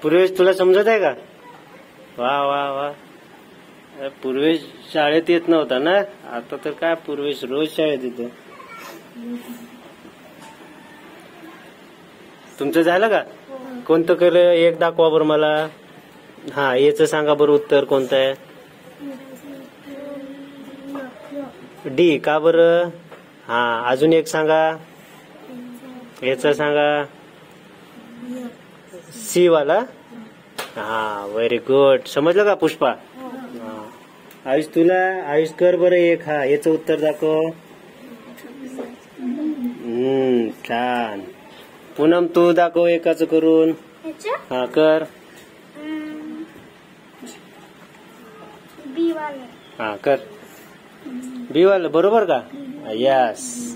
पूर्वेश तुला समजत आहे का? वा वा वा. पूर्वेश शाळेत येत नव्हता ना, आता तर काय पूर्वेश रोज शाळेत येतो. तुमचं झालं का? कोणतं केलं एक दाखवा बरं मला. हा याच सांगा बरं उत्तर कोणतं आहे. डी का बरं? हा अजून एक सांगा. याच सांगा. सी वाला. हा व्हेरी गुड. समजलं का पुष्पा? आयुष तुला आयुष कर बरं एक. हा याचं उत्तर दाखव. छान. पूनम तू दाखव एकाच करून. हा कर. बी वाला. हा कर. बी वाला बरोबर का? यस.